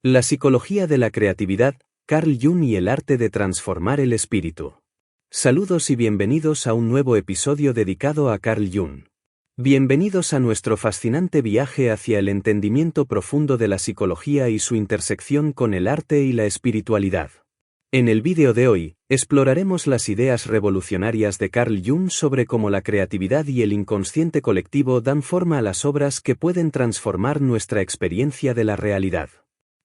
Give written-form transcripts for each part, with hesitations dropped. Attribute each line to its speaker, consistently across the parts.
Speaker 1: La psicología de la creatividad, Carl Jung y el arte de transformar el espíritu. Saludos y bienvenidos a un nuevo episodio dedicado a Carl Jung. Bienvenidos a nuestro fascinante viaje hacia el entendimiento profundo de la psicología y su intersección con el arte y la espiritualidad. En el vídeo de hoy, exploraremos las ideas revolucionarias de Carl Jung sobre cómo la creatividad y el inconsciente colectivo dan forma a las obras que pueden transformar nuestra experiencia de la realidad.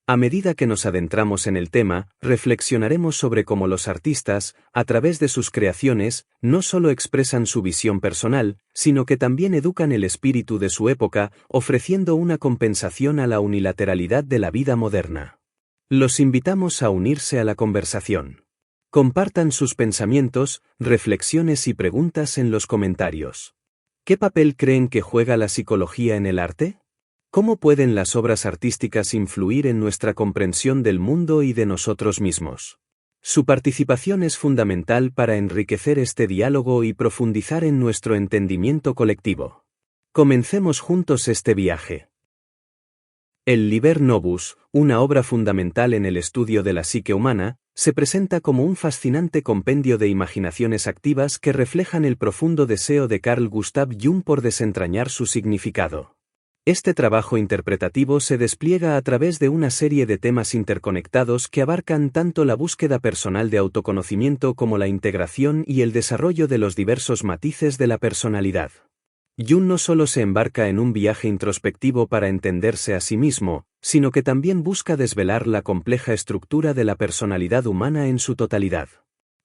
Speaker 1: A medida que nos adentramos en el tema, reflexionaremos sobre cómo los artistas, a través de sus creaciones, no solo expresan su visión personal, sino que también educan el espíritu de su época, ofreciendo una compensación a la unilateralidad de la vida moderna. Los invitamos a unirse a la conversación. Compartan sus pensamientos, reflexiones y preguntas en los comentarios. ¿Qué papel creen que juega la psicología en el arte? ¿Cómo pueden las obras artísticas influir en nuestra comprensión del mundo y de nosotros mismos? Su participación es fundamental para enriquecer este diálogo y profundizar en nuestro entendimiento colectivo. Comencemos juntos este viaje. El Liber Novus, una obra fundamental en el estudio de la psique humana, se presenta como un fascinante compendio de imaginaciones activas que reflejan el profundo deseo de Carl Gustav Jung por desentrañar su significado. Este trabajo interpretativo se despliega a través de una serie de temas interconectados que abarcan tanto la búsqueda personal de autoconocimiento como la integración y el desarrollo de los diversos matices de la personalidad. Jung no solo se embarca en un viaje introspectivo para entenderse a sí mismo, sino que también busca desvelar la compleja estructura de la personalidad humana en su totalidad.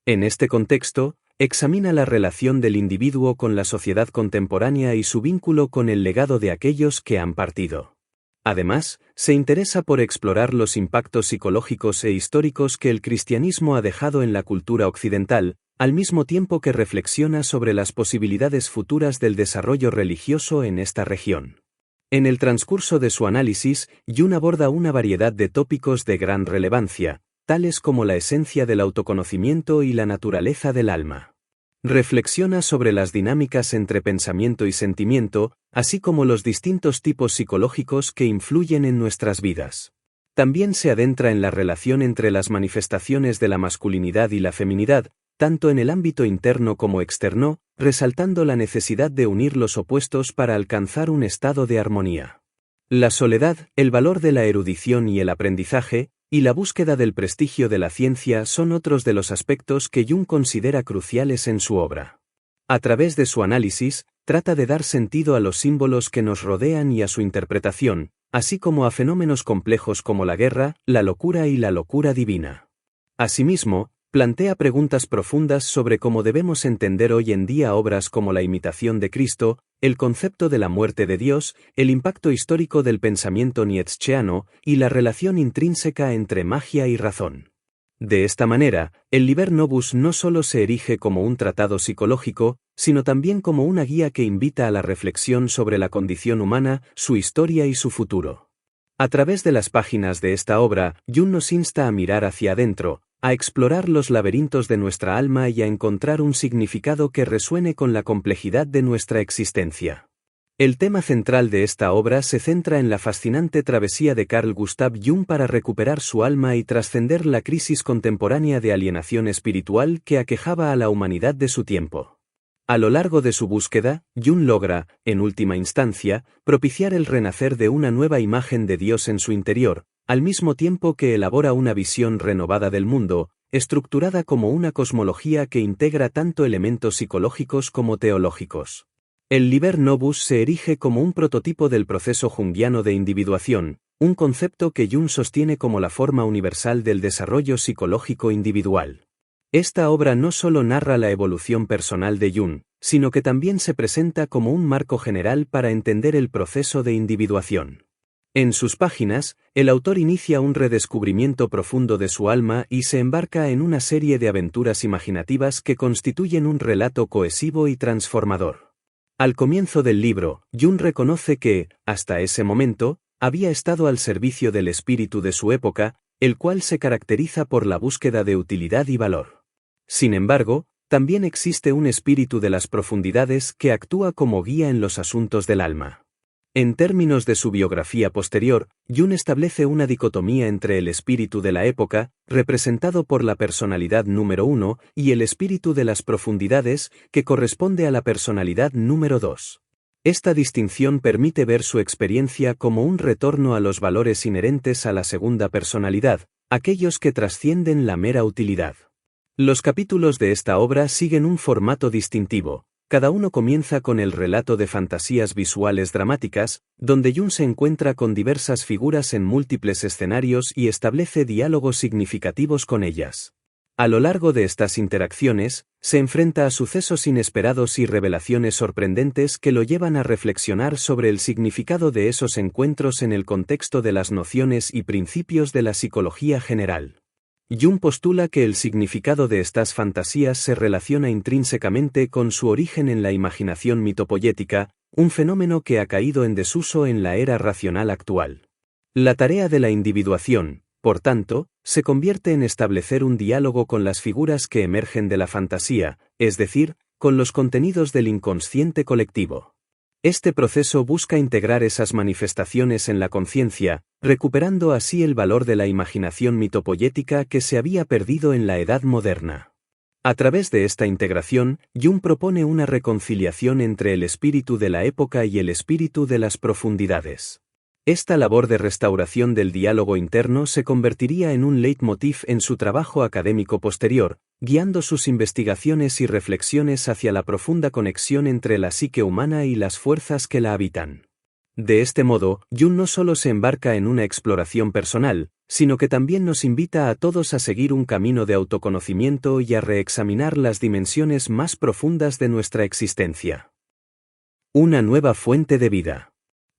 Speaker 1: En este contexto, examina la relación del individuo con la sociedad contemporánea y su vínculo con el legado de aquellos que han partido. Además, se interesa por explorar los impactos psicológicos e históricos que el cristianismo ha dejado en la cultura occidental, al mismo tiempo que reflexiona sobre las posibilidades futuras del desarrollo religioso en esta región. En el transcurso de su análisis, Jung aborda una variedad de tópicos de gran relevancia, tales como la esencia del autoconocimiento y la naturaleza del alma. Reflexiona sobre las dinámicas entre pensamiento y sentimiento, así como los distintos tipos psicológicos que influyen en nuestras vidas. También se adentra en la relación entre las manifestaciones de la masculinidad y la feminidad, tanto en el ámbito interno como externo, resaltando la necesidad de unir los opuestos para alcanzar un estado de armonía. La soledad, el valor de la erudición y el aprendizaje, y la búsqueda del prestigio de la ciencia son otros de los aspectos que Jung considera cruciales en su obra. A través de su análisis, trata de dar sentido a los símbolos que nos rodean y a su interpretación, así como a fenómenos complejos como la guerra, la locura y la locura divina. Asimismo, plantea preguntas profundas sobre cómo debemos entender hoy en día obras como La imitación de Cristo, el concepto de la muerte de Dios, el impacto histórico del pensamiento nietzscheano y la relación intrínseca entre magia y razón. De esta manera, el Liber Novus no solo se erige como un tratado psicológico, sino también como una guía que invita a la reflexión sobre la condición humana, su historia y su futuro. A través de las páginas de esta obra, Jung nos insta a mirar hacia adentro, a explorar los laberintos de nuestra alma y a encontrar un significado que resuene con la complejidad de nuestra existencia. El tema central de esta obra se centra en la fascinante travesía de Carl Gustav Jung para recuperar su alma y trascender la crisis contemporánea de alienación espiritual que aquejaba a la humanidad de su tiempo. A lo largo de su búsqueda, Jung logra, en última instancia, propiciar el renacer de una nueva imagen de Dios en su interior, al mismo tiempo que elabora una visión renovada del mundo, estructurada como una cosmología que integra tanto elementos psicológicos como teológicos. El Liber Novus se erige como un prototipo del proceso junguiano de individuación, un concepto que Jung sostiene como la forma universal del desarrollo psicológico individual. Esta obra no solo narra la evolución personal de Jung, sino que también se presenta como un marco general para entender el proceso de individuación. En sus páginas, el autor inicia un redescubrimiento profundo de su alma y se embarca en una serie de aventuras imaginativas que constituyen un relato cohesivo y transformador. Al comienzo del libro, Jung reconoce que, hasta ese momento, había estado al servicio del espíritu de su época, el cual se caracteriza por la búsqueda de utilidad y valor. Sin embargo, también existe un espíritu de las profundidades que actúa como guía en los asuntos del alma. En términos de su biografía posterior, Jung establece una dicotomía entre el espíritu de la época, representado por la personalidad número 1, y el espíritu de las profundidades, que corresponde a la personalidad número 2. Esta distinción permite ver su experiencia como un retorno a los valores inherentes a la segunda personalidad, aquellos que trascienden la mera utilidad. Los capítulos de esta obra siguen un formato distintivo. Cada uno comienza con el relato de fantasías visuales dramáticas, donde Jung se encuentra con diversas figuras en múltiples escenarios y establece diálogos significativos con ellas. A lo largo de estas interacciones, se enfrenta a sucesos inesperados y revelaciones sorprendentes que lo llevan a reflexionar sobre el significado de esos encuentros en el contexto de las nociones y principios de la psicología general. Jung postula que el significado de estas fantasías se relaciona intrínsecamente con su origen en la imaginación mitopoyética, un fenómeno que ha caído en desuso en la era racional actual. La tarea de la individuación, por tanto, se convierte en establecer un diálogo con las figuras que emergen de la fantasía, es decir, con los contenidos del inconsciente colectivo. Este proceso busca integrar esas manifestaciones en la conciencia, recuperando así el valor de la imaginación mitopoyética que se había perdido en la Edad Moderna. A través de esta integración, Jung propone una reconciliación entre el espíritu de la época y el espíritu de las profundidades. Esta labor de restauración del diálogo interno se convertiría en un leitmotiv en su trabajo académico posterior, guiando sus investigaciones y reflexiones hacia la profunda conexión entre la psique humana y las fuerzas que la habitan. De este modo, Jung no solo se embarca en una exploración personal, sino que también nos invita a todos a seguir un camino de autoconocimiento y a reexaminar las dimensiones más profundas de nuestra existencia. Una nueva fuente de vida.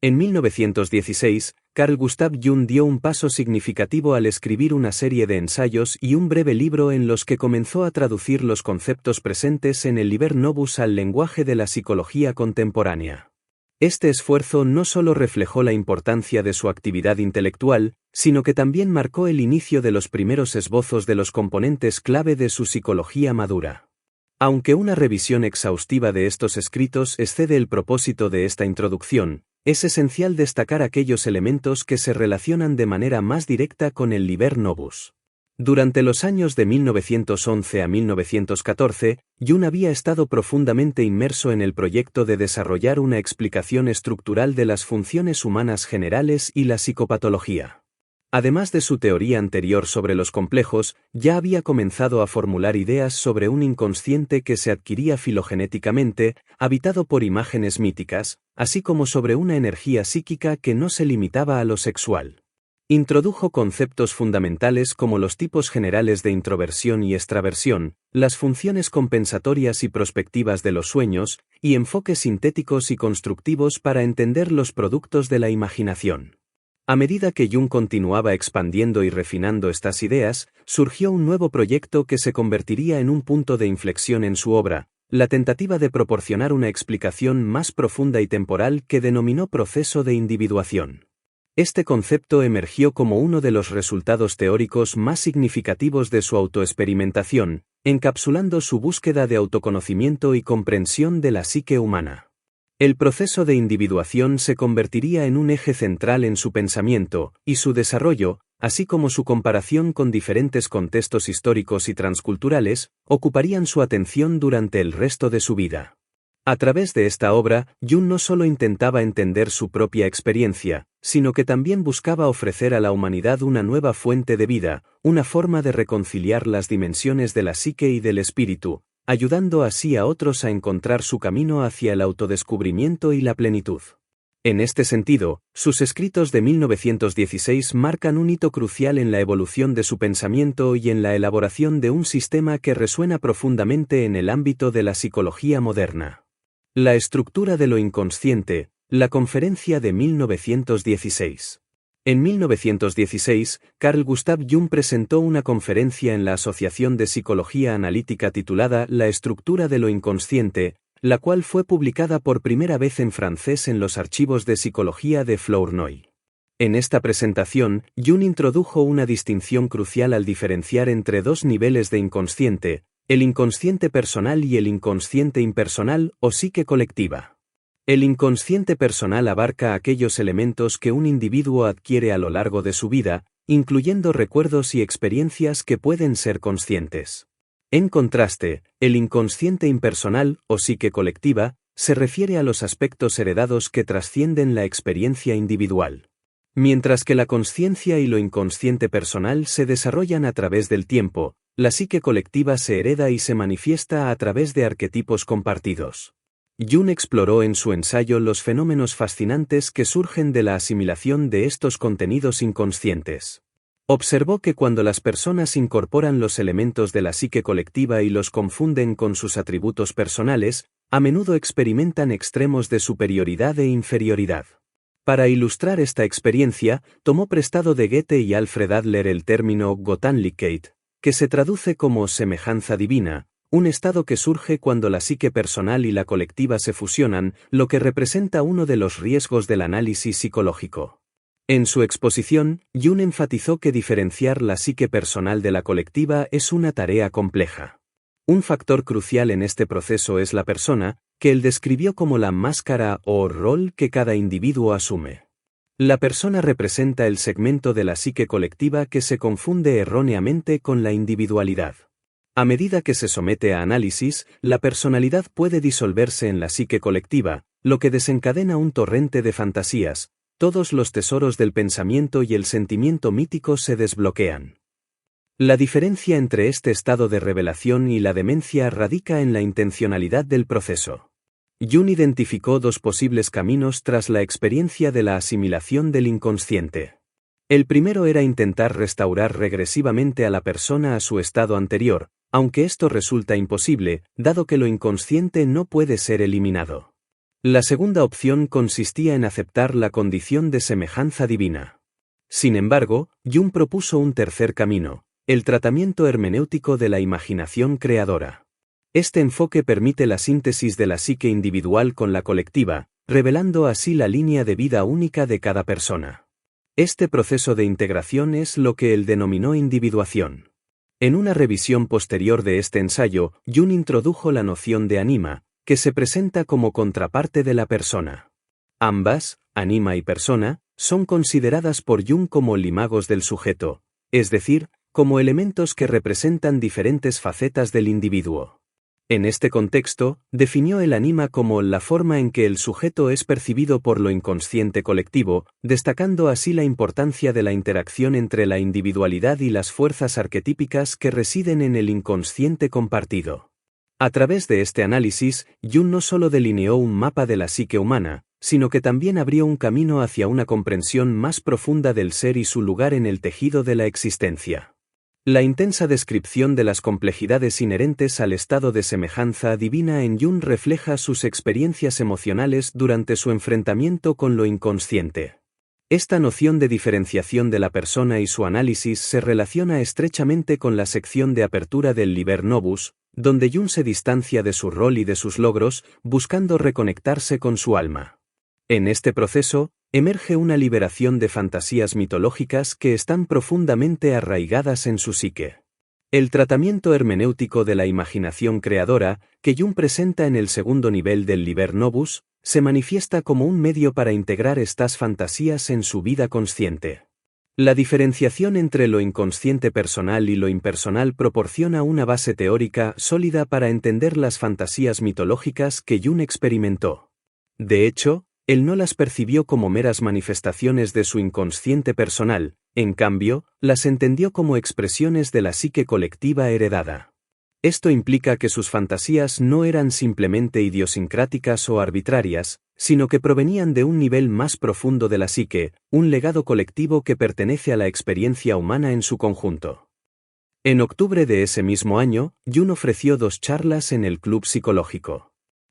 Speaker 1: En 1916, Carl Gustav Jung dio un paso significativo al escribir una serie de ensayos y un breve libro en los que comenzó a traducir los conceptos presentes en el Liber Novus al lenguaje de la psicología contemporánea. Este esfuerzo no solo reflejó la importancia de su actividad intelectual, sino que también marcó el inicio de los primeros esbozos de los componentes clave de su psicología madura. Aunque una revisión exhaustiva de estos escritos excede el propósito de esta introducción, es esencial destacar aquellos elementos que se relacionan de manera más directa con el Liber Novus. Durante los años de 1911 a 1914, Jung había estado profundamente inmerso en el proyecto de desarrollar una explicación estructural de las funciones humanas generales y la psicopatología. Además de su teoría anterior sobre los complejos, ya había comenzado a formular ideas sobre un inconsciente que se adquiría filogenéticamente, habitado por imágenes míticas, así como sobre una energía psíquica que no se limitaba a lo sexual. Introdujo conceptos fundamentales como los tipos generales de introversión y extraversión, las funciones compensatorias y prospectivas de los sueños, y enfoques sintéticos y constructivos para entender los productos de la imaginación. A medida que Jung continuaba expandiendo y refinando estas ideas, surgió un nuevo proyecto que se convertiría en un punto de inflexión en su obra, la tentativa de proporcionar una explicación más profunda y temporal que denominó proceso de individuación. Este concepto emergió como uno de los resultados teóricos más significativos de su autoexperimentación, encapsulando su búsqueda de autoconocimiento y comprensión de la psique humana. El proceso de individuación se convertiría en un eje central en su pensamiento, y su desarrollo, así como su comparación con diferentes contextos históricos y transculturales, ocuparían su atención durante el resto de su vida. A través de esta obra, Jung no solo intentaba entender su propia experiencia, sino que también buscaba ofrecer a la humanidad una nueva fuente de vida, una forma de reconciliar las dimensiones de la psique y del espíritu, ayudando así a otros a encontrar su camino hacia el autodescubrimiento y la plenitud. En este sentido, sus escritos de 1916 marcan un hito crucial en la evolución de su pensamiento y en la elaboración de un sistema que resuena profundamente en el ámbito de la psicología moderna. La estructura de lo inconsciente, la conferencia de 1916. En 1916, Carl Gustav Jung presentó una conferencia en la Asociación de Psicología Analítica titulada La estructura de lo inconsciente, la cual fue publicada por primera vez en francés en los archivos de psicología de Flournoy. En esta presentación, Jung introdujo una distinción crucial al diferenciar entre dos niveles de inconsciente, el inconsciente personal y el inconsciente impersonal o psique colectiva. El inconsciente personal abarca aquellos elementos que un individuo adquiere a lo largo de su vida, incluyendo recuerdos y experiencias que pueden ser conscientes. En contraste, el inconsciente impersonal, o psique colectiva, se refiere a los aspectos heredados que trascienden la experiencia individual. Mientras que la consciencia y lo inconsciente personal se desarrollan a través del tiempo, la psique colectiva se hereda y se manifiesta a través de arquetipos compartidos. Jung exploró en su ensayo los fenómenos fascinantes que surgen de la asimilación de estos contenidos inconscientes. Observó que cuando las personas incorporan los elementos de la psique colectiva y los confunden con sus atributos personales, a menudo experimentan extremos de superioridad e inferioridad. Para ilustrar esta experiencia, tomó prestado de Goethe y Alfred Adler el término Göttlichkeit, que se traduce como semejanza divina, un estado que surge cuando la psique personal y la colectiva se fusionan, lo que representa uno de los riesgos del análisis psicológico. En su exposición, Jung enfatizó que diferenciar la psique personal de la colectiva es una tarea compleja. Un factor crucial en este proceso es la persona, que él describió como la máscara o rol que cada individuo asume. La persona representa el segmento de la psique colectiva que se confunde erróneamente con la individualidad. A medida que se somete a análisis, la personalidad puede disolverse en la psique colectiva, lo que desencadena un torrente de fantasías. Todos los tesoros del pensamiento y el sentimiento mítico se desbloquean. La diferencia entre este estado de revelación y la demencia radica en la intencionalidad del proceso. Jung identificó dos posibles caminos tras la experiencia de la asimilación del inconsciente. El primero era intentar restaurar regresivamente a la persona a su estado anterior, aunque esto resulta imposible, dado que lo inconsciente no puede ser eliminado. La segunda opción consistía en aceptar la condición de semejanza divina. Sin embargo, Jung propuso un tercer camino, el tratamiento hermenéutico de la imaginación creadora. Este enfoque permite la síntesis de la psique individual con la colectiva, revelando así la línea de vida única de cada persona. Este proceso de integración es lo que él denominó individuación. En una revisión posterior de este ensayo, Jung introdujo la noción de anima, que se presenta como contraparte de la persona. Ambas, anima y persona, son consideradas por Jung como limagos del sujeto, es decir, como elementos que representan diferentes facetas del individuo. En este contexto, definió el anima como la forma en que el sujeto es percibido por lo inconsciente colectivo, destacando así la importancia de la interacción entre la individualidad y las fuerzas arquetípicas que residen en el inconsciente compartido. A través de este análisis, Jung no solo delineó un mapa de la psique humana, sino que también abrió un camino hacia una comprensión más profunda del ser y su lugar en el tejido de la existencia. La intensa descripción de las complejidades inherentes al estado de semejanza divina en Jung refleja sus experiencias emocionales durante su enfrentamiento con lo inconsciente. Esta noción de diferenciación de la persona y su análisis se relaciona estrechamente con la sección de apertura del Liber Novus, donde Jung se distancia de su rol y de sus logros, buscando reconectarse con su alma. En este proceso, emerge una liberación de fantasías mitológicas que están profundamente arraigadas en su psique. El tratamiento hermenéutico de la imaginación creadora, que Jung presenta en el segundo nivel del Liber Novus, se manifiesta como un medio para integrar estas fantasías en su vida consciente. La diferenciación entre lo inconsciente personal y lo impersonal proporciona una base teórica sólida para entender las fantasías mitológicas que Jung experimentó. De hecho, él no las percibió como meras manifestaciones de su inconsciente personal, en cambio, las entendió como expresiones de la psique colectiva heredada. Esto implica que sus fantasías no eran simplemente idiosincráticas o arbitrarias, sino que provenían de un nivel más profundo de la psique, un legado colectivo que pertenece a la experiencia humana en su conjunto. En octubre de ese mismo año, Jung ofreció 2 charlas en el Club Psicológico.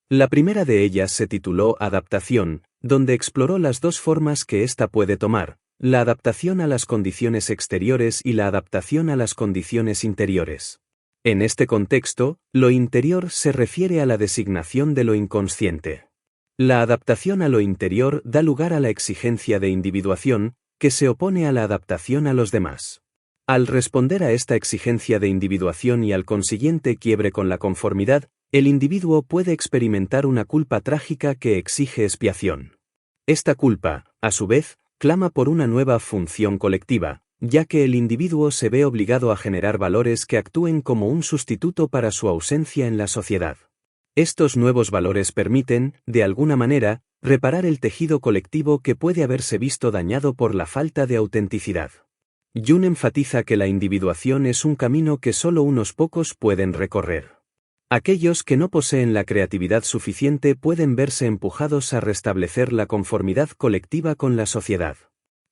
Speaker 1: La primera de ellas se tituló Adaptación, donde exploró las 2 formas que ésta puede tomar, la adaptación a las condiciones exteriores y la adaptación a las condiciones interiores. En este contexto, lo interior se refiere a la designación de lo inconsciente. La adaptación a lo interior da lugar a la exigencia de individuación, que se opone a la adaptación a los demás. Al responder a esta exigencia de individuación y al consiguiente quiebre con la conformidad, El individuo puede experimentar una culpa trágica que exige expiación. Esta culpa, a su vez, clama por una nueva función colectiva, ya que el individuo se ve obligado a generar valores que actúen como un sustituto para su ausencia en la sociedad. Estos nuevos valores permiten, de alguna manera, reparar el tejido colectivo que puede haberse visto dañado por la falta de autenticidad. Jung enfatiza que la individuación es un camino que solo unos pocos pueden recorrer. Aquellos que no poseen la creatividad suficiente pueden verse empujados a restablecer la conformidad colectiva con la sociedad.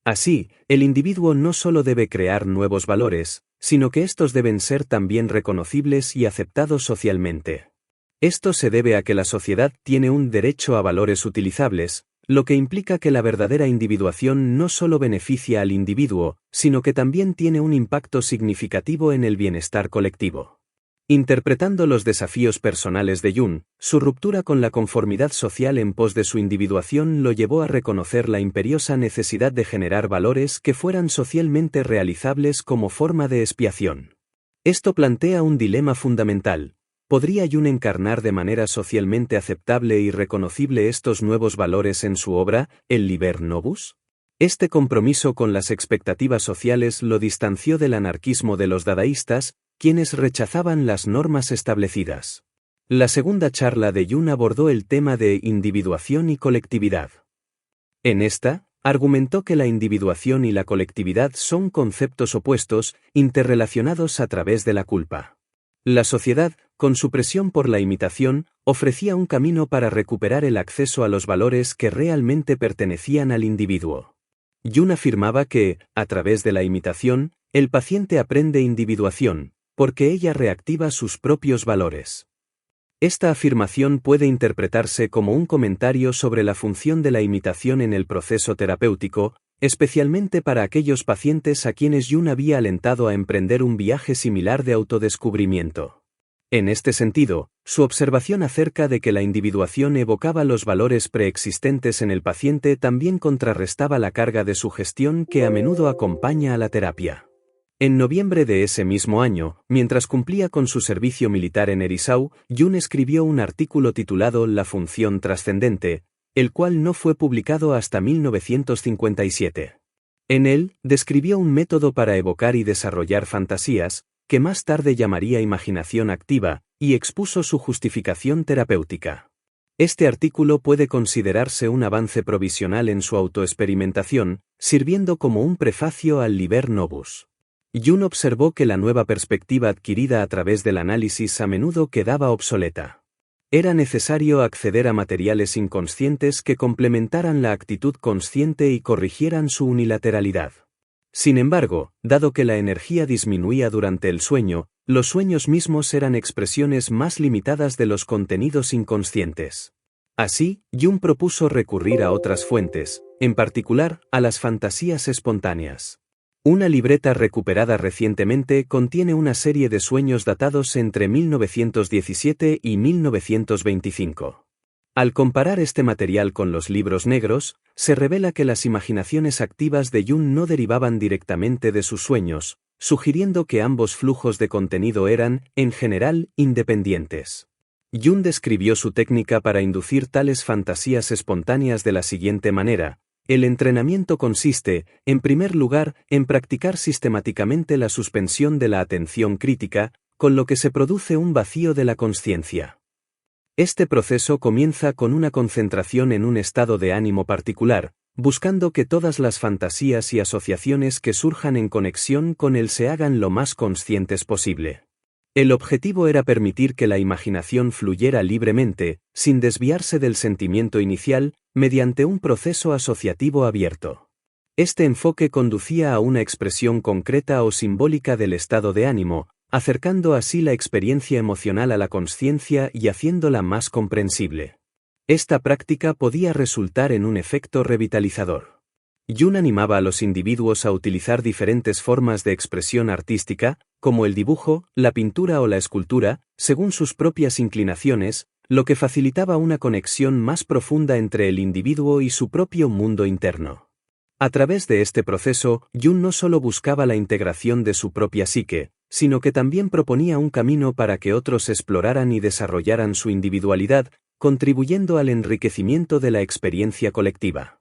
Speaker 1: Así, el individuo no solo debe crear nuevos valores, sino que estos deben ser también reconocibles y aceptados socialmente. Esto se debe a que la sociedad tiene un derecho a valores utilizables, lo que implica que la verdadera individuación no solo beneficia al individuo, sino que también tiene un impacto significativo en el bienestar colectivo. Interpretando los desafíos personales de Jung, su ruptura con la conformidad social en pos de su individuación lo llevó a reconocer la imperiosa necesidad de generar valores que fueran socialmente realizables como forma de expiación. Esto plantea un dilema fundamental. ¿Podría Jung encarnar de manera socialmente aceptable y reconocible estos nuevos valores en su obra, El Liber Novus? Este compromiso con las expectativas sociales lo distanció del anarquismo de los dadaístas, quienes rechazaban las normas establecidas. La segunda charla de Jung abordó el tema de individuación y colectividad. En esta, argumentó que la individuación y la colectividad son conceptos opuestos, interrelacionados a través de la culpa. La sociedad, con su presión por la imitación, ofrecía un camino para recuperar el acceso a los valores que realmente pertenecían al individuo. Jung afirmaba que, a través de la imitación, el paciente aprende individuación, porque ella reactiva sus propios valores. Esta afirmación puede interpretarse como un comentario sobre la función de la imitación en el proceso terapéutico, especialmente para aquellos pacientes a quienes Jung había alentado a emprender un viaje similar de autodescubrimiento. En este sentido, su observación acerca de que la individuación evocaba los valores preexistentes en el paciente también contrarrestaba la carga de sugestión que a menudo acompaña a la terapia. En noviembre de ese mismo año, mientras cumplía con su servicio militar en Herisau, Jung escribió un artículo titulado La función trascendente, el cual no fue publicado hasta 1957. En él, describió un método para evocar y desarrollar fantasías, que más tarde llamaría imaginación activa, y expuso su justificación terapéutica. Este artículo puede considerarse un avance provisional en su autoexperimentación, sirviendo como un prefacio al Liber Novus. Jung observó que la nueva perspectiva adquirida a través del análisis a menudo quedaba obsoleta. Era necesario acceder a materiales inconscientes que complementaran la actitud consciente y corrigieran su unilateralidad. Sin embargo, dado que la energía disminuía durante el sueño, los sueños mismos eran expresiones más limitadas de los contenidos inconscientes. Así, Jung propuso recurrir a otras fuentes, en particular, a las fantasías espontáneas. Una libreta recuperada recientemente contiene una serie de sueños datados entre 1917 y 1925. Al comparar este material con los libros negros, se revela que las imaginaciones activas de Jung no derivaban directamente de sus sueños, sugiriendo que ambos flujos de contenido eran, en general, independientes. Jung describió su técnica para inducir tales fantasías espontáneas de la siguiente manera. El entrenamiento consiste, en primer lugar, en practicar sistemáticamente la suspensión de la atención crítica, con lo que se produce un vacío de la consciencia. Este proceso comienza con una concentración en un estado de ánimo particular, buscando que todas las fantasías y asociaciones que surjan en conexión con él se hagan lo más conscientes posible. El objetivo era permitir que la imaginación fluyera libremente, sin desviarse del sentimiento inicial, mediante un proceso asociativo abierto. Este enfoque conducía a una expresión concreta o simbólica del estado de ánimo, acercando así la experiencia emocional a la consciencia y haciéndola más comprensible. Esta práctica podía resultar en un efecto revitalizador. Jung animaba a los individuos a utilizar diferentes formas de expresión artística, como el dibujo, la pintura o la escultura, según sus propias inclinaciones, lo que facilitaba una conexión más profunda entre el individuo y su propio mundo interno. A través de este proceso, Jung no solo buscaba la integración de su propia psique, sino que también proponía un camino para que otros exploraran y desarrollaran su individualidad, contribuyendo al enriquecimiento de la experiencia colectiva.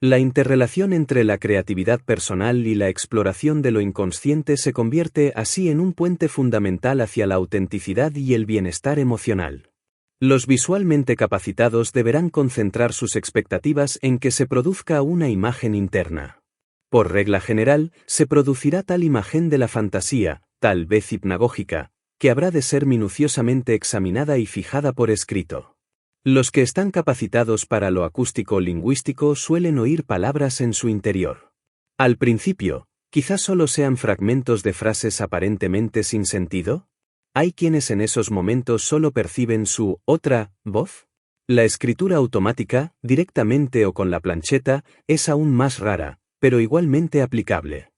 Speaker 1: La interrelación entre la creatividad personal y la exploración de lo inconsciente se convierte así en un puente fundamental hacia la autenticidad y el bienestar emocional. Los visualmente capacitados deberán concentrar sus expectativas en que se produzca una imagen interna. Por regla general, se producirá tal imagen de la fantasía, tal vez hipnagógica, que habrá de ser minuciosamente examinada y fijada por escrito. Los que están capacitados para lo acústico-lingüístico suelen oír palabras en su interior. Al principio, quizás solo sean fragmentos de frases aparentemente sin sentido. ¿Hay quienes en esos momentos solo perciben su otra voz? La escritura automática, directamente o con la plancheta, es aún más rara, pero igualmente aplicable.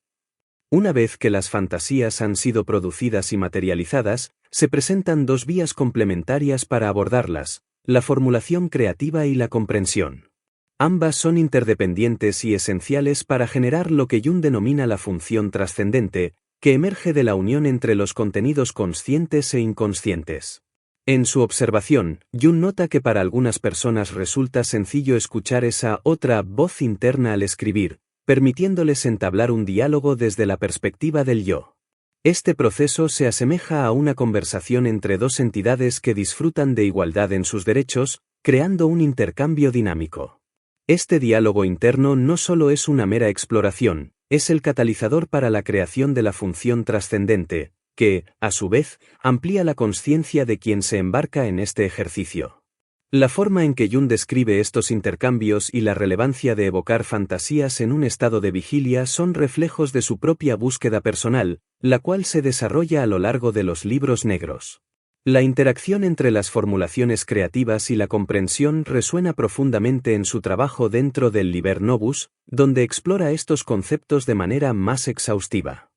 Speaker 1: Una vez que las fantasías han sido producidas y materializadas, se presentan dos vías complementarias para abordarlas: la formulación creativa y la comprensión. Ambas son interdependientes y esenciales para generar lo que Jung denomina la función trascendente, que emerge de la unión entre los contenidos conscientes e inconscientes. En su observación, Jung nota que para algunas personas resulta sencillo escuchar esa otra voz interna al escribir, permitiéndoles entablar un diálogo desde la perspectiva del yo. Este proceso se asemeja a una conversación entre dos entidades que disfrutan de igualdad en sus derechos, creando un intercambio dinámico. Este diálogo interno no solo es una mera exploración, es el catalizador para la creación de la función trascendente, que, a su vez, amplía la consciencia de quien se embarca en este ejercicio. La forma en que Jung describe estos intercambios y la relevancia de evocar fantasías en un estado de vigilia son reflejos de su propia búsqueda personal, la cual se desarrolla a lo largo de los libros negros. La interacción entre las formulaciones creativas y la comprensión resuena profundamente en su trabajo dentro del Liber Novus, donde explora estos conceptos de manera más exhaustiva.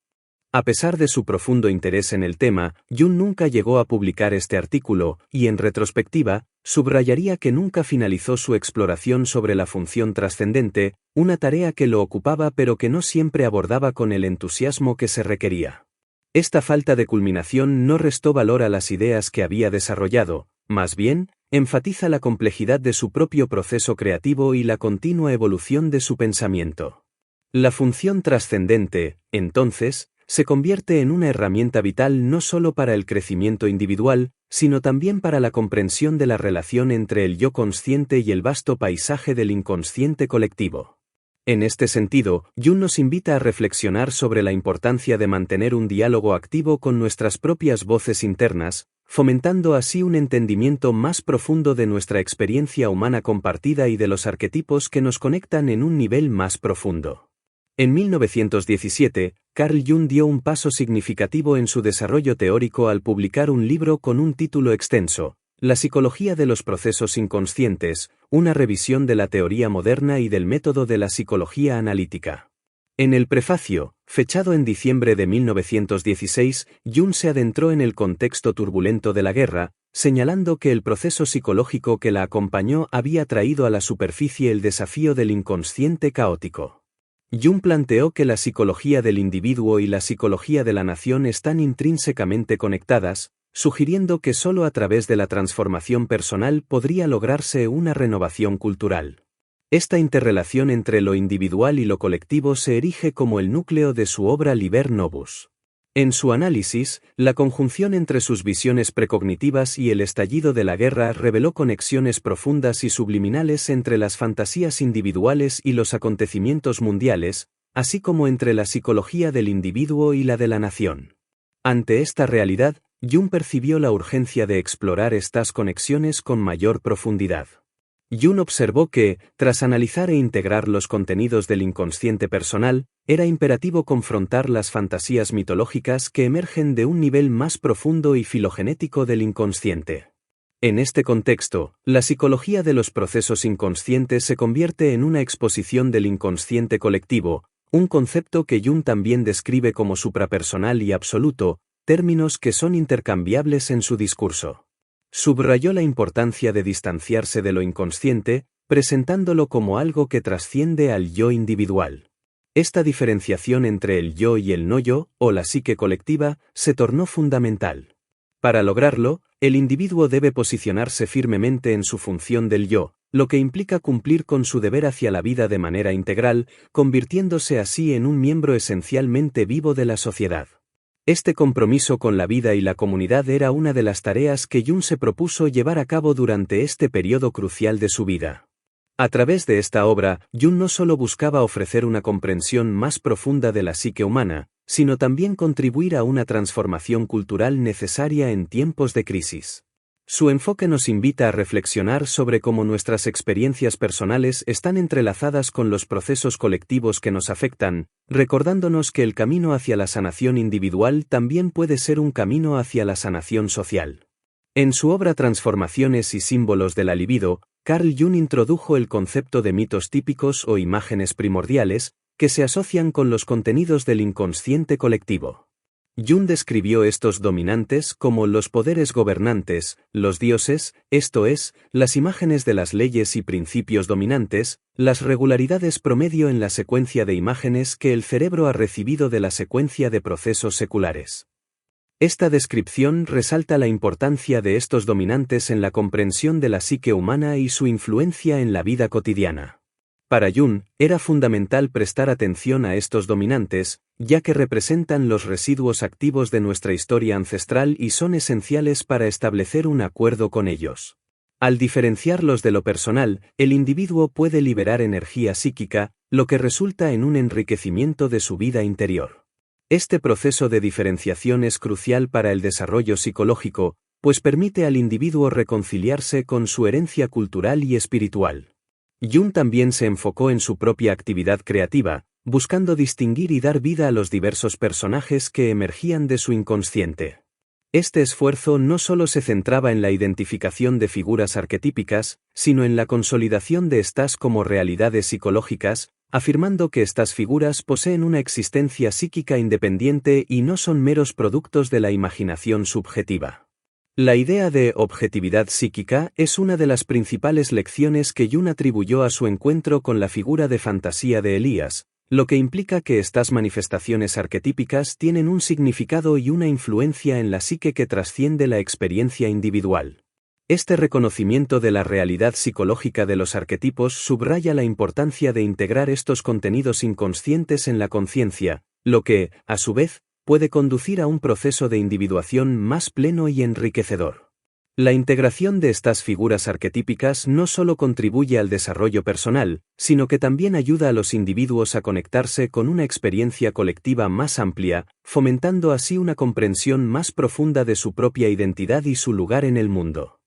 Speaker 1: A pesar de su profundo interés en el tema, Jung nunca llegó a publicar este artículo, y en retrospectiva, subrayaría que nunca finalizó su exploración sobre la función trascendente, una tarea que lo ocupaba pero que no siempre abordaba con el entusiasmo que se requería. Esta falta de culminación no restó valor a las ideas que había desarrollado, más bien, enfatiza la complejidad de su propio proceso creativo y la continua evolución de su pensamiento. La función trascendente, entonces, se convierte en una herramienta vital no solo para el crecimiento individual, sino también para la comprensión de la relación entre el yo consciente y el vasto paisaje del inconsciente colectivo. En este sentido, Jung nos invita a reflexionar sobre la importancia de mantener un diálogo activo con nuestras propias voces internas, fomentando así un entendimiento más profundo de nuestra experiencia humana compartida y de los arquetipos que nos conectan en un nivel más profundo. En 1917, Carl Jung dio un paso significativo en su desarrollo teórico al publicar un libro con un título extenso, La psicología de los procesos inconscientes, una revisión de la teoría moderna y del método de la psicología analítica. En el prefacio, fechado en diciembre de 1916, Jung se adentró en el contexto turbulento de la guerra, señalando que el proceso psicológico que la acompañó había traído a la superficie el desafío del inconsciente caótico. Jung planteó que la psicología del individuo y la psicología de la nación están intrínsecamente conectadas, sugiriendo que solo a través de la transformación personal podría lograrse una renovación cultural. Esta interrelación entre lo individual y lo colectivo se erige como el núcleo de su obra Liber Novus. En su análisis, la conjunción entre sus visiones precognitivas y el estallido de la guerra reveló conexiones profundas y subliminales entre las fantasías individuales y los acontecimientos mundiales, así como entre la psicología del individuo y la de la nación. Ante esta realidad, Jung percibió la urgencia de explorar estas conexiones con mayor profundidad. Jung observó que, tras analizar e integrar los contenidos del inconsciente personal, era imperativo confrontar las fantasías mitológicas que emergen de un nivel más profundo y filogenético del inconsciente. En este contexto, la psicología de los procesos inconscientes se convierte en una exposición del inconsciente colectivo, un concepto que Jung también describe como suprapersonal y absoluto, términos que son intercambiables en su discurso. Subrayó la importancia de distanciarse de lo inconsciente, presentándolo como algo que trasciende al yo individual. Esta diferenciación entre el yo y el no yo, o la psique colectiva, se tornó fundamental. Para lograrlo, el individuo debe posicionarse firmemente en su función del yo, lo que implica cumplir con su deber hacia la vida de manera integral, convirtiéndose así en un miembro esencialmente vivo de la sociedad. Este compromiso con la vida y la comunidad era una de las tareas que Jung se propuso llevar a cabo durante este periodo crucial de su vida. A través de esta obra, Jung no solo buscaba ofrecer una comprensión más profunda de la psique humana, sino también contribuir a una transformación cultural necesaria en tiempos de crisis. Su enfoque nos invita a reflexionar sobre cómo nuestras experiencias personales están entrelazadas con los procesos colectivos que nos afectan, recordándonos que el camino hacia la sanación individual también puede ser un camino hacia la sanación social. En su obra Transformaciones y símbolos de la libido, Carl Jung introdujo el concepto de mitos típicos o imágenes primordiales, que se asocian con los contenidos del inconsciente colectivo. Jung describió estos dominantes como los poderes gobernantes, los dioses, esto es, las imágenes de las leyes y principios dominantes, las regularidades promedio en la secuencia de imágenes que el cerebro ha recibido de la secuencia de procesos seculares. Esta descripción resalta la importancia de estos dominantes en la comprensión de la psique humana y su influencia en la vida cotidiana. Para Jung, era fundamental prestar atención a estos dominantes, ya que representan los residuos activos de nuestra historia ancestral y son esenciales para establecer un acuerdo con ellos. Al diferenciarlos de lo personal, el individuo puede liberar energía psíquica, lo que resulta en un enriquecimiento de su vida interior. Este proceso de diferenciación es crucial para el desarrollo psicológico, pues permite al individuo reconciliarse con su herencia cultural y espiritual. Jung también se enfocó en su propia actividad creativa, buscando distinguir y dar vida a los diversos personajes que emergían de su inconsciente. Este esfuerzo no solo se centraba en la identificación de figuras arquetípicas, sino en la consolidación de estas como realidades psicológicas, afirmando que estas figuras poseen una existencia psíquica independiente y no son meros productos de la imaginación subjetiva. La idea de objetividad psíquica es una de las principales lecciones que Jung atribuyó a su encuentro con la figura de fantasía de Elías, lo que implica que estas manifestaciones arquetípicas tienen un significado y una influencia en la psique que trasciende la experiencia individual. Este reconocimiento de la realidad psicológica de los arquetipos subraya la importancia de integrar estos contenidos inconscientes en la conciencia, lo que, a su vez, puede conducir a un proceso de individuación más pleno y enriquecedor. La integración de estas figuras arquetípicas no solo contribuye al desarrollo personal, sino que también ayuda a los individuos a conectarse con una experiencia colectiva más amplia, fomentando así una comprensión más profunda de su propia identidad y su lugar en el mundo.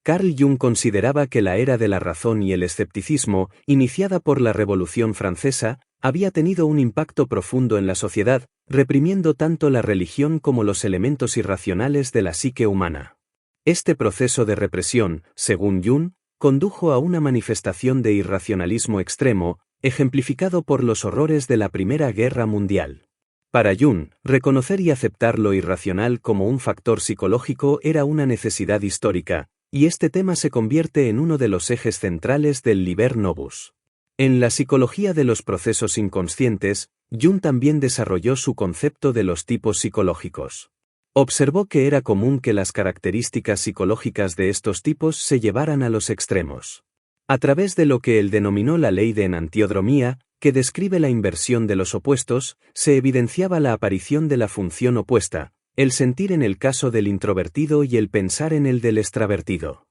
Speaker 1: Carl Jung consideraba que la era de la razón y el escepticismo, iniciada por la Revolución Francesa, había tenido un impacto profundo en la sociedad, reprimiendo tanto la religión como los elementos irracionales de la psique humana. Este proceso de represión, según Jung, condujo a una manifestación de irracionalismo extremo, ejemplificado por los horrores de la Primera Guerra Mundial. Para Jung, reconocer y aceptar lo irracional como un factor psicológico era una necesidad histórica, y este tema se convierte en uno de los ejes centrales del Liber Novus. En la psicología de los procesos inconscientes, Jung también desarrolló su concepto de los tipos psicológicos. Observó que era común que las características psicológicas de estos tipos se llevaran a los extremos. A través de lo que él denominó la ley de enantiodromía, que describe la inversión de los opuestos, se evidenciaba la aparición de la función opuesta, el sentir en el caso del introvertido y el pensar en el del extravertido.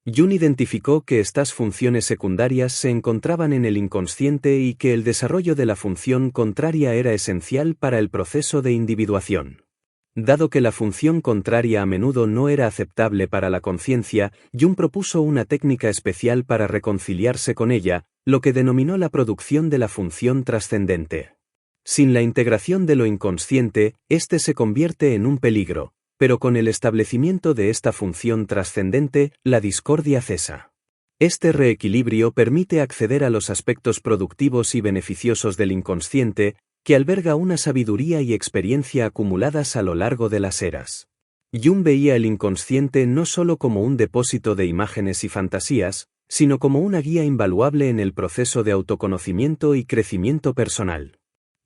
Speaker 1: Jung identificó que estas funciones secundarias se encontraban en el inconsciente y que el desarrollo de la función contraria era esencial para el proceso de individuación. Dado que la función contraria a menudo no era aceptable para la conciencia, Jung propuso una técnica especial para reconciliarse con ella, lo que denominó la producción de la función trascendente. Sin la integración de lo inconsciente, este se convierte en un peligro, pero con el establecimiento de esta función trascendente, la discordia cesa. Este reequilibrio permite acceder a los aspectos productivos y beneficiosos del inconsciente, que alberga una sabiduría y experiencia acumuladas a lo largo de las eras. Jung veía el inconsciente no solo como un depósito de imágenes y fantasías, sino como una guía invaluable en el proceso de autoconocimiento y crecimiento personal.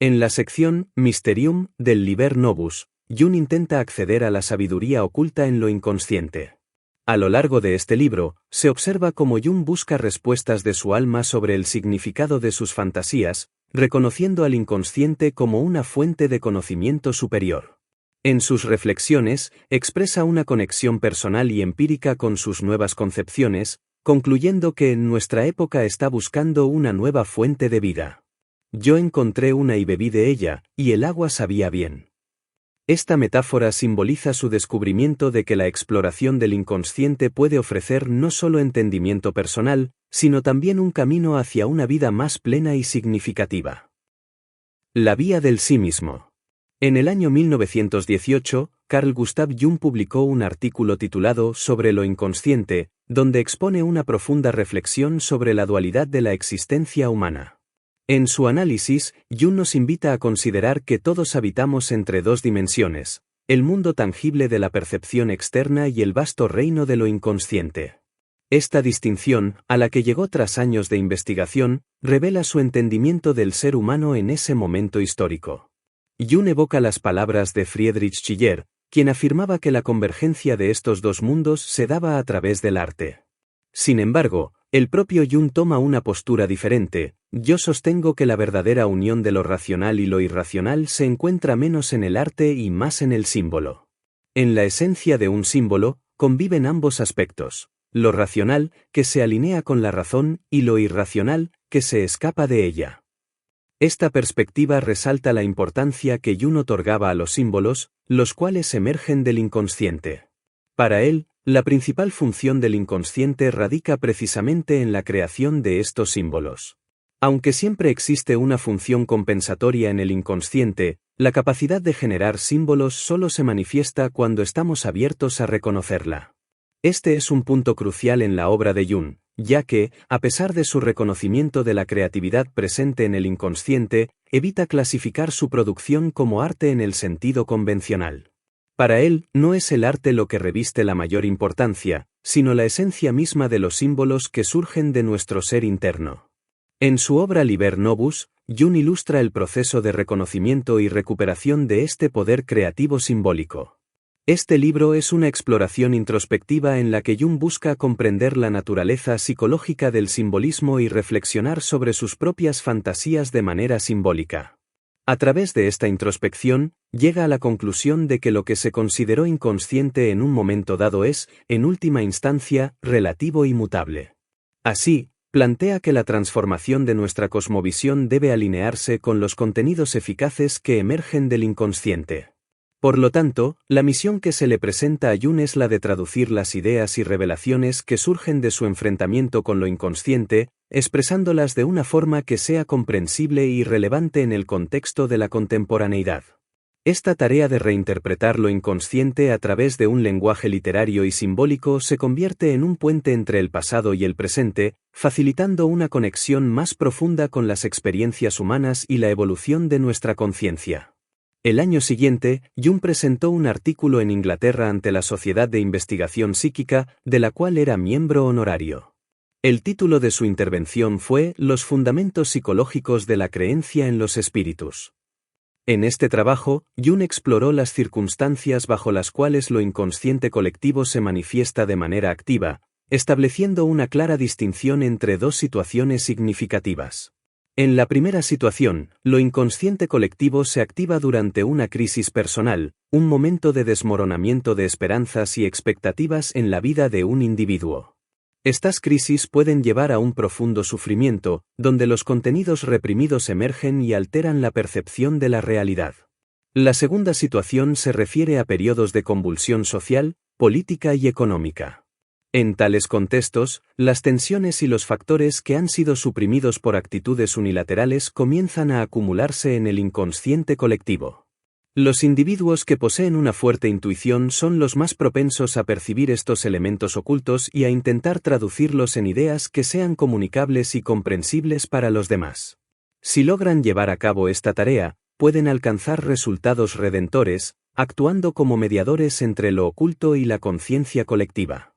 Speaker 1: En la sección Mysterium del Liber Novus, Jung intenta acceder a la sabiduría oculta en lo inconsciente. A lo largo de este libro, se observa cómo Jung busca respuestas de su alma sobre el significado de sus fantasías, reconociendo al inconsciente como una fuente de conocimiento superior. En sus reflexiones, expresa una conexión personal y empírica con sus nuevas concepciones, concluyendo que en nuestra época está buscando una nueva fuente de vida. Yo encontré una y bebí de ella, y el agua sabía bien. Esta metáfora simboliza su descubrimiento de que la exploración del inconsciente puede ofrecer no solo entendimiento personal, sino también un camino hacia una vida más plena y significativa. La vía del sí mismo. En el año 1918, Carl Gustav Jung publicó un artículo titulado Sobre lo inconsciente, donde expone una profunda reflexión sobre la dualidad de la existencia humana. En su análisis, Jung nos invita a considerar que todos habitamos entre dos dimensiones, el mundo tangible de la percepción externa y el vasto reino de lo inconsciente. Esta distinción, a la que llegó tras años de investigación, revela su entendimiento del ser humano en ese momento histórico. Jung evoca las palabras de Friedrich Schiller, quien afirmaba que la convergencia de estos dos mundos se daba a través del arte. Sin embargo, el propio Jung toma una postura diferente. Yo sostengo que la verdadera unión de lo racional y lo irracional se encuentra menos en el arte y más en el símbolo. En la esencia de un símbolo, conviven ambos aspectos, lo racional, que se alinea con la razón, y lo irracional, que se escapa de ella. Esta perspectiva resalta la importancia que Jung otorgaba a los símbolos, los cuales emergen del inconsciente. Para él, la principal función del inconsciente radica precisamente en la creación de estos símbolos. Aunque siempre existe una función compensatoria en el inconsciente, la capacidad de generar símbolos solo se manifiesta cuando estamos abiertos a reconocerla. Este es un punto crucial en la obra de Jung, ya que, a pesar de su reconocimiento de la creatividad presente en el inconsciente, evita clasificar su producción como arte en el sentido convencional. Para él, no es el arte lo que reviste la mayor importancia, sino la esencia misma de los símbolos que surgen de nuestro ser interno. En su obra Liber Novus, Jung ilustra el proceso de reconocimiento y recuperación de este poder creativo simbólico. Este libro es una exploración introspectiva en la que Jung busca comprender la naturaleza psicológica del simbolismo y reflexionar sobre sus propias fantasías de manera simbólica. A través de esta introspección, llega a la conclusión de que lo que se consideró inconsciente en un momento dado es, en última instancia, relativo y mutable. Así, plantea que la transformación de nuestra cosmovisión debe alinearse con los contenidos eficaces que emergen del inconsciente. Por lo tanto, la misión que se le presenta a Jung es la de traducir las ideas y revelaciones que surgen de su enfrentamiento con lo inconsciente, expresándolas de una forma que sea comprensible y relevante en el contexto de la contemporaneidad. Esta tarea de reinterpretar lo inconsciente a través de un lenguaje literario y simbólico se convierte en un puente entre el pasado y el presente, facilitando una conexión más profunda con las experiencias humanas y la evolución de nuestra conciencia. El año siguiente, Jung presentó un artículo en Inglaterra ante la Sociedad de Investigación Psíquica, de la cual era miembro honorario. El título de su intervención fue Los fundamentos psicológicos de la creencia en los espíritus. En este trabajo, Jung exploró las circunstancias bajo las cuales lo inconsciente colectivo se manifiesta de manera activa, estableciendo una clara distinción entre dos situaciones significativas. En la primera situación, lo inconsciente colectivo se activa durante una crisis personal, un momento de desmoronamiento de esperanzas y expectativas en la vida de un individuo. Estas crisis pueden llevar a un profundo sufrimiento, donde los contenidos reprimidos emergen y alteran la percepción de la realidad. La segunda situación se refiere a periodos de convulsión social, política y económica. En tales contextos, las tensiones y los factores que han sido suprimidos por actitudes unilaterales comienzan a acumularse en el inconsciente colectivo. Los individuos que poseen una fuerte intuición son los más propensos a percibir estos elementos ocultos y a intentar traducirlos en ideas que sean comunicables y comprensibles para los demás. Si logran llevar a cabo esta tarea, pueden alcanzar resultados redentores, actuando como mediadores entre lo oculto y la conciencia colectiva.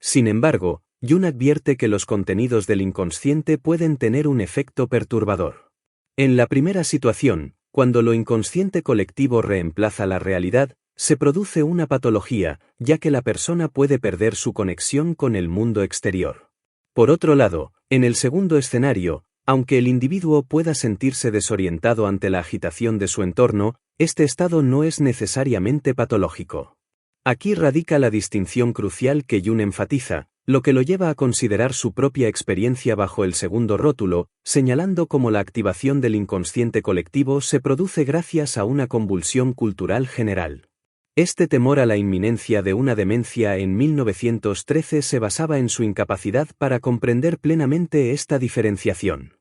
Speaker 1: Sin embargo, Jung advierte que los contenidos del inconsciente pueden tener un efecto perturbador. En la primera situación, Cuando lo inconsciente colectivo reemplaza la realidad, se produce una patología, ya que la persona puede perder su conexión con el mundo exterior. Por otro lado, en el segundo escenario, aunque el individuo pueda sentirse desorientado ante la agitación de su entorno, este estado no es necesariamente patológico. Aquí radica la distinción crucial que Jung enfatiza, lo que lo lleva a considerar su propia experiencia bajo el segundo rótulo, señalando cómo la activación del inconsciente colectivo se produce gracias a una convulsión cultural general. Este temor a la inminencia de una demencia en 1913 se basaba en su incapacidad para comprender plenamente esta diferenciación.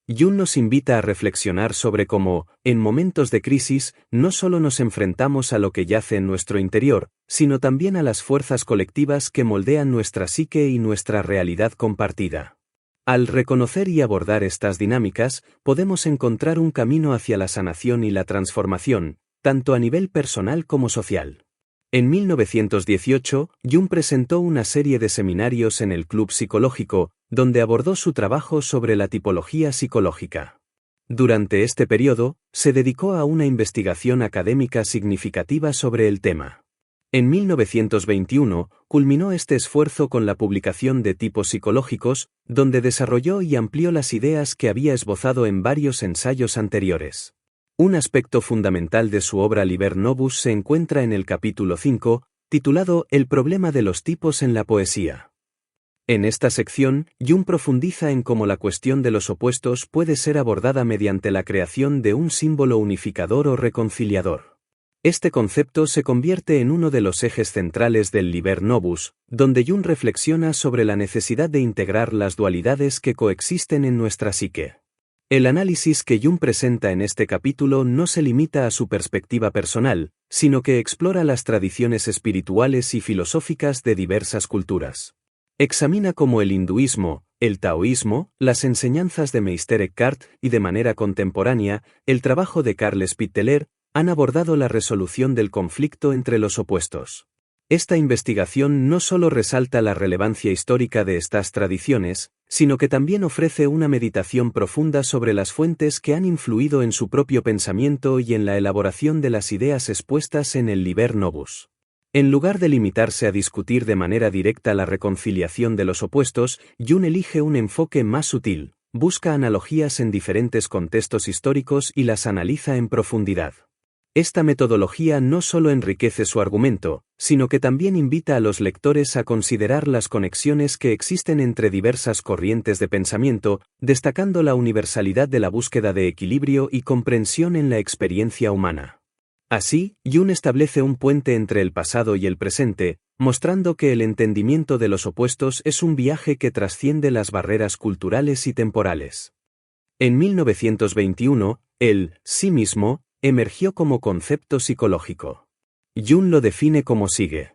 Speaker 1: Jung nos invita a reflexionar sobre cómo, en momentos de crisis, no solo nos enfrentamos a lo que yace en nuestro interior, sino también a las fuerzas colectivas que moldean nuestra psique y nuestra realidad compartida. Al reconocer y abordar estas dinámicas, podemos encontrar un camino hacia la sanación y la transformación, tanto a nivel personal como social. En 1918, Jung presentó una serie de seminarios en el Club Psicológico, donde abordó su trabajo sobre la tipología psicológica. Durante este periodo, se dedicó a una investigación académica significativa sobre el tema. En 1921, culminó este esfuerzo con la publicación de Tipos psicológicos, donde desarrolló y amplió las ideas que había esbozado en varios ensayos anteriores. Un aspecto fundamental de su obra Liber Novus se encuentra en el capítulo 5, titulado El problema de los tipos en la poesía. En esta sección, Jung profundiza en cómo la cuestión de los opuestos puede ser abordada mediante la creación de un símbolo unificador o reconciliador. Este concepto se convierte en uno de los ejes centrales del Liber Novus, donde Jung reflexiona sobre la necesidad de integrar las dualidades que coexisten en nuestra psique. El análisis que Jung presenta en este capítulo no se limita a su perspectiva personal, sino que explora las tradiciones espirituales y filosóficas de diversas culturas. Examina cómo el hinduismo, el taoísmo, las enseñanzas de Meister Eckhart y de manera contemporánea, el trabajo de Carl Spitteler, han abordado la resolución del conflicto entre los opuestos. Esta investigación no solo resalta la relevancia histórica de estas tradiciones, sino que también ofrece una meditación profunda sobre las fuentes que han influido en su propio pensamiento y en la elaboración de las ideas expuestas en el Liber Novus. En lugar de limitarse a discutir de manera directa la reconciliación de los opuestos, Jung elige un enfoque más sutil, busca analogías en diferentes contextos históricos y las analiza en profundidad. Esta metodología no solo enriquece su argumento, sino que también invita a los lectores a considerar las conexiones que existen entre diversas corrientes de pensamiento, destacando la universalidad de la búsqueda de equilibrio y comprensión en la experiencia humana. Así, Jung establece un puente entre el pasado y el presente, mostrando que el entendimiento de los opuestos es un viaje que trasciende las barreras culturales y temporales. En 1921, el sí mismo emergió como concepto psicológico. Jung lo define como sigue.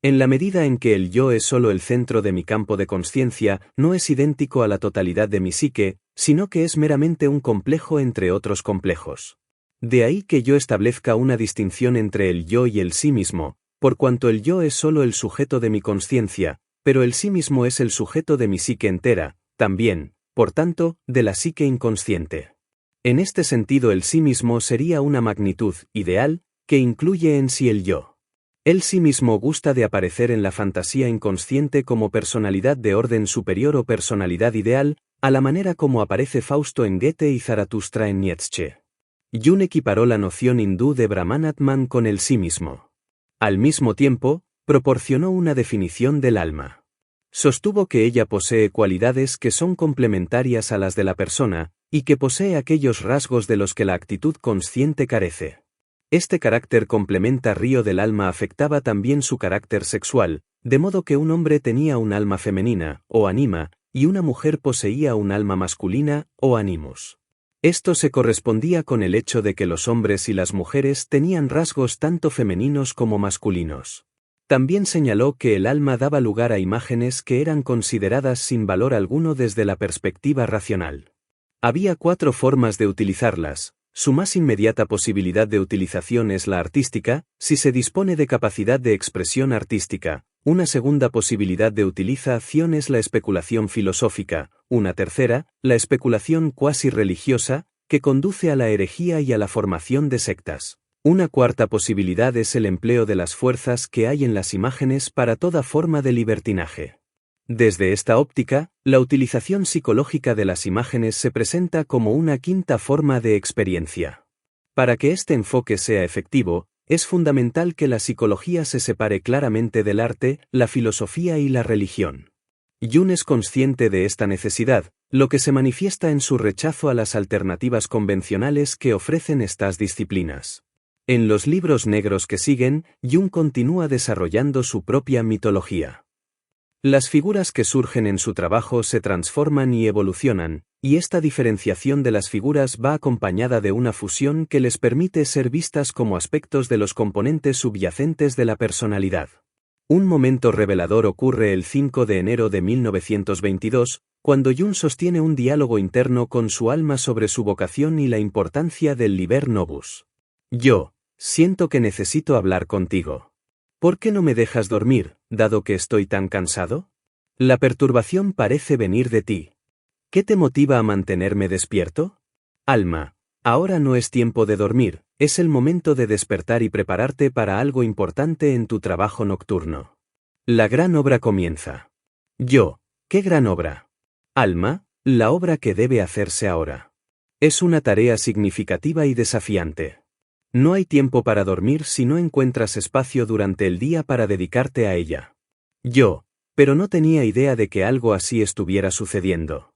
Speaker 1: En la medida en que el yo es solo el centro de mi campo de consciencia, no es idéntico a la totalidad de mi psique, sino que es meramente un complejo entre otros complejos. De ahí que yo establezca una distinción entre el yo y el sí mismo, por cuanto el yo es solo el sujeto de mi consciencia, pero el sí mismo es el sujeto de mi psique entera, también, por tanto, de la psique inconsciente. En este sentido el sí mismo sería una magnitud ideal que incluye en sí el yo. El sí mismo gusta de aparecer en la fantasía inconsciente como personalidad de orden superior o personalidad ideal, a la manera como aparece Fausto en Goethe y Zaratustra en Nietzsche. Jung equiparó la noción hindú de Brahmanatman con el sí mismo. Al mismo tiempo, proporcionó una definición del alma. Sostuvo que ella posee cualidades que son complementarias a las de la persona, y que posee aquellos rasgos de los que la actitud consciente carece. Este carácter complementario del alma afectaba también su carácter sexual, de modo que un hombre tenía un alma femenina, o anima, y una mujer poseía un alma masculina, o animus. Esto se correspondía con el hecho de que los hombres y las mujeres tenían rasgos tanto femeninos como masculinos. También señaló que el alma daba lugar a imágenes que eran consideradas sin valor alguno desde la perspectiva racional. Había 4 formas de utilizarlas. Su más inmediata posibilidad de utilización es la artística, si se dispone de capacidad de expresión artística. Una segunda posibilidad de utilización es la especulación filosófica. Una tercera, la especulación cuasi religiosa, que conduce a la herejía y a la formación de sectas. Una cuarta posibilidad es el empleo de las fuerzas que hay en las imágenes para toda forma de libertinaje. Desde esta óptica, la utilización psicológica de las imágenes se presenta como una quinta forma de experiencia. Para que este enfoque sea efectivo, es fundamental que la psicología se separe claramente del arte, la filosofía y la religión. Jung es consciente de esta necesidad, lo que se manifiesta en su rechazo a las alternativas convencionales que ofrecen estas disciplinas. En los libros negros que siguen, Jung continúa desarrollando su propia mitología. Las figuras que surgen en su trabajo se transforman y evolucionan, y esta diferenciación de las figuras va acompañada de una fusión que les permite ser vistas como aspectos de los componentes subyacentes de la personalidad. Un momento revelador ocurre el 5 de enero de 1922, cuando Jung sostiene un diálogo interno con su alma sobre su vocación y la importancia del liber novus. Yo siento que necesito hablar contigo. ¿Por qué no me dejas dormir, dado que estoy tan cansado? La perturbación parece venir de ti. ¿Qué te motiva a mantenerme despierto? Alma, ahora no es tiempo de dormir, es el momento de despertar y prepararte para algo importante en tu trabajo nocturno. La gran obra comienza. Yo, ¿qué gran obra? Alma, la obra que debe hacerse ahora. Es una tarea significativa y desafiante. No hay tiempo para dormir si no encuentras espacio durante el día para dedicarte a ella. Yo, pero no tenía idea de que algo así estuviera sucediendo.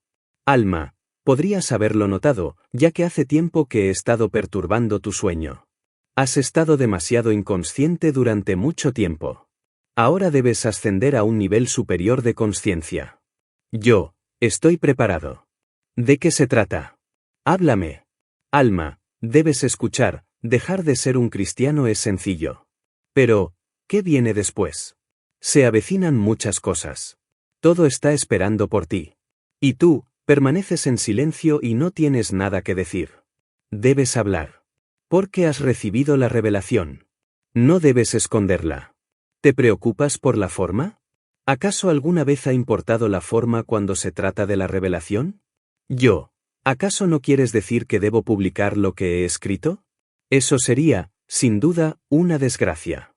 Speaker 1: Alma, podrías haberlo notado, ya que hace tiempo que he estado perturbando tu sueño. Has estado demasiado inconsciente durante mucho tiempo. Ahora debes ascender a un nivel superior de consciencia. Yo, estoy preparado. ¿De qué se trata? Háblame. Alma, debes escuchar. Dejar de ser un cristiano es sencillo. Pero, ¿qué viene después? Se avecinan muchas cosas. Todo está esperando por ti. Y tú, permaneces en silencio y no tienes nada que decir. Debes hablar. Porque has recibido la revelación. No debes esconderla. ¿Te preocupas por la forma? ¿Acaso alguna vez ha importado la forma cuando se trata de la revelación? Yo, ¿acaso no quieres decir que debo publicar lo que he escrito? Eso sería, sin duda, una desgracia.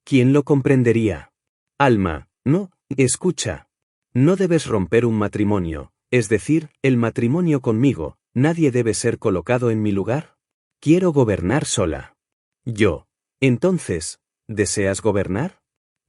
Speaker 1: ¿Quién lo comprendería? Alma, no, escucha. No debes romper un matrimonio, es decir, el matrimonio conmigo, nadie debe ser colocado en mi lugar. Quiero gobernar sola. Yo. Entonces, ¿deseas gobernar?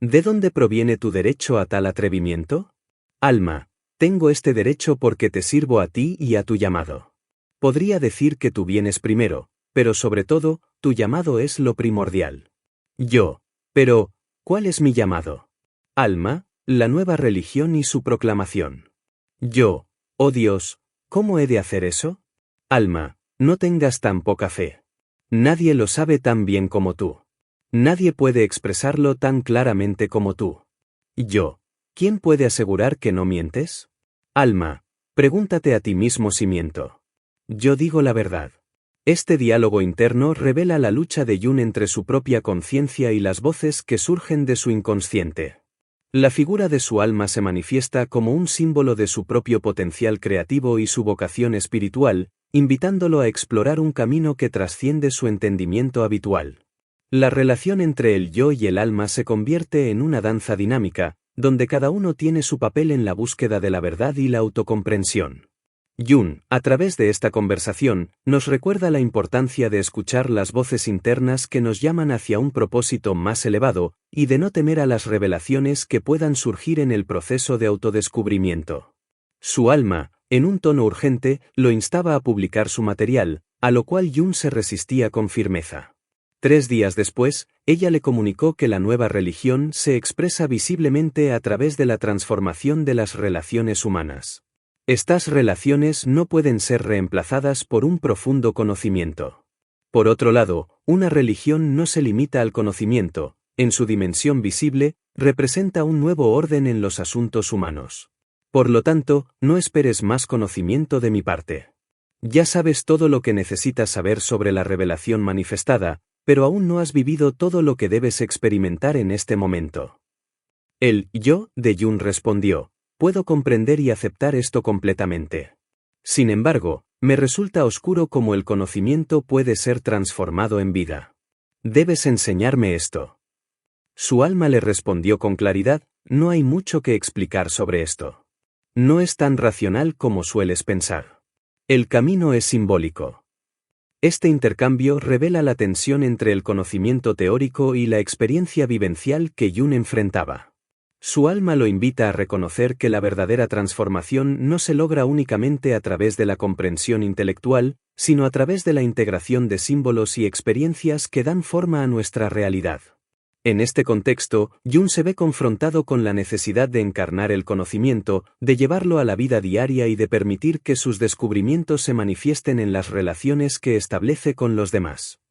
Speaker 1: ¿De dónde proviene tu derecho a tal atrevimiento? Alma, tengo este derecho porque te sirvo a ti y a tu llamado. Podría decir que tú vienes primero, pero sobre todo, tu llamado es lo primordial. Yo, pero, ¿cuál es mi llamado? Alma, la nueva religión y su proclamación. Yo, oh Dios, ¿cómo he de hacer eso? Alma, no tengas tan poca fe. Nadie lo sabe tan bien como tú. Nadie puede expresarlo tan claramente como tú. Yo, ¿quién puede asegurar que no mientes? Alma, pregúntate a ti mismo si miento. Yo digo la verdad. Este diálogo interno revela la lucha de Jung entre su propia conciencia y las voces que surgen de su inconsciente. La figura de su alma se manifiesta como un símbolo de su propio potencial creativo y su vocación espiritual, invitándolo a explorar un camino que trasciende su entendimiento habitual. La relación entre el yo y el alma se convierte en una danza dinámica, donde cada uno tiene su papel en la búsqueda de la verdad y la autocomprensión. Jung, a través de esta conversación, nos recuerda la importancia de escuchar las voces internas que nos llaman hacia un propósito más elevado, y de no temer a las revelaciones que puedan surgir en el proceso de autodescubrimiento. Su alma, en un tono urgente, lo instaba a publicar su material, a lo cual Jung se resistía con firmeza. 3 días después, ella le comunicó que la nueva religión se expresa visiblemente a través de la transformación de las relaciones humanas. Estas relaciones no pueden ser reemplazadas por un profundo conocimiento. Por otro lado, una religión no se limita al conocimiento, en su dimensión visible, representa un nuevo orden en los asuntos humanos. Por lo tanto, no esperes más conocimiento de mi parte. Ya sabes todo lo que necesitas saber sobre la revelación manifestada, pero aún no has vivido todo lo que debes experimentar en este momento. El yo de Jung respondió: puedo comprender y aceptar esto completamente. Sin embargo, Me resulta oscuro cómo el conocimiento puede ser transformado en vida. Debes enseñarme esto. Su alma le respondió con claridad, no hay mucho que explicar sobre esto. No es tan racional como sueles pensar. El camino es simbólico. Este intercambio revela la tensión entre el conocimiento teórico y la experiencia vivencial que Jung enfrentaba. Su alma lo invita a reconocer que la verdadera transformación no se logra únicamente a través de la comprensión intelectual, sino a través de la integración de símbolos y experiencias que dan forma a nuestra realidad. En este contexto, Jung se ve confrontado con la necesidad de encarnar el conocimiento, de llevarlo a la vida diaria y de permitir que sus descubrimientos se manifiesten en las relaciones que establece con los demás.